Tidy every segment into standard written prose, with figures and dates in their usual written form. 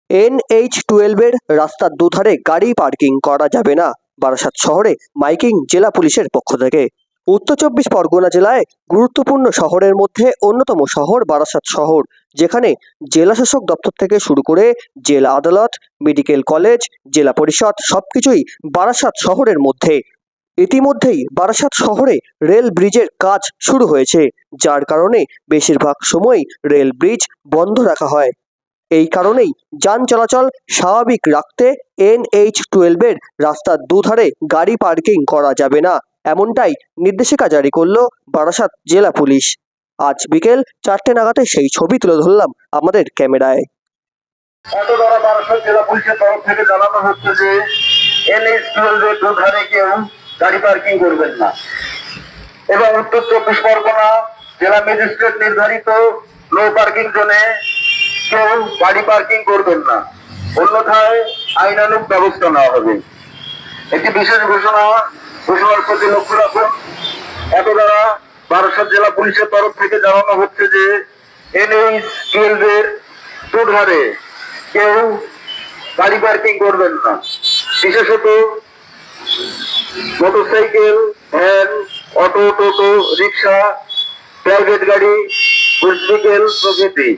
NH-12 রাস্তার দুধারে গাড়ি পার্কিং করা যাবে না, বারাসাত শহরে মাইকিং জেলা পুলিশের পক্ষ থেকে। উত্তর চব্বিশ পরগনা জেলায় গুরুত্বপূর্ণ শহরের মধ্যে অন্যতম শহর বারাসাত শহর, যেখানে জেলা শাসক দপ্তর থেকে শুরু করে জেলা আদালত, মেডিকেল কলেজ, জেলা পরিষদ সবকিছুই বারাসাত শহরের মধ্যে। ইতিমধ্যেই বারাসাত শহরে রেল ব্রিজের কাজ শুরু হয়েছে, যার কারণে বেশিরভাগ সময় রেল ব্রিজ বন্ধ রাখা হয়। এই কারণেই যান চলাচল স্বাভাবিক রাখতে NH-12 রাস্তার দুধারে গাড়ি পার্কিং করা যাবে না, এমনটাই নির্দেশিকা জারি করলো বারাসাত জেলা পুলিশ। আজ বিকেল 4টে নাগাদে সেই ছবি তুলে ধরলাম আমাদের ক্যামেরায়। বারাসাত জেলা পুলিশের তরফ থেকে জানানো হচ্ছে যে NH-12 দুধারে কেউ গাড়ি পার্কিং করবেন না এবং উত্তর চব্বিশ পরগনা জেলা ম্যাজিস্ট্রেট নির্ধারিত নো পার্কিং জোনে কেউ গাড়ি পার্কিং করবেন না, অন্যথায় আইনানুগ ব্যবস্থা নেওয়া হবে। একটি বিশেষ ঘোষণার প্রতি লক্ষ্য রাখুন। এত দ্বারা বারাসাত জেলা পুলিশের তরফ থেকে জানানো হচ্ছে যে NH-12 দুধারে কেউ গাড়ি পার্কিং করবেন না, বিশেষত মোটরসাইকেল, ভ্যান, অটো, টোটো, রিক্সা, প্রাইভেট গাড়ি, মোটরসাইকেল প্রভৃতি।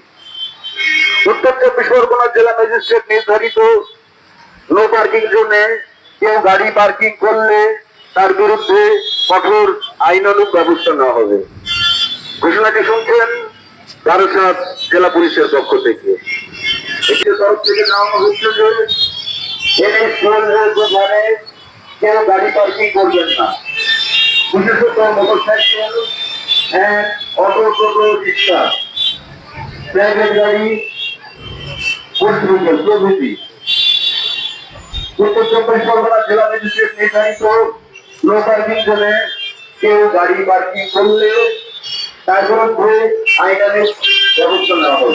উত্তর চব্বিশ পরগনা জেলা ম্যাজিস্ট্রেট নির্ধারিত নো পার্কিং জোনে কেউ গাড়ি পার্কিং করলে তার বিরুদ্ধে কঠোর আইনানুগ ব্যবস্থা নেওয়া হবে। ঘোষণাটি শুনছেন বারাসাত জেলা পুলিশের পক্ষ থেকে। এটির তরফ থেকে জানানো হচ্ছে যে NH-12 দুধারে কেউ গাড়ি পার্কিং করবেন না, বিশেষত মোটরসাইকেল, ভ্যান, অটো, টোটো, রিক্সা, প্রাইভেট গাড়ি, মোটরসাইকেল প্রভৃতি। উত্তর চব্বিশ পরগনা জেলা ম্যাজিস্ট্রেট নির্ধারিত নো পার্কিং জোনে কেউ গাড়ি পার্কিং করলে তার বিরুদ্ধে আইনানুগ ব্যবস্থা নেওয়া হবে।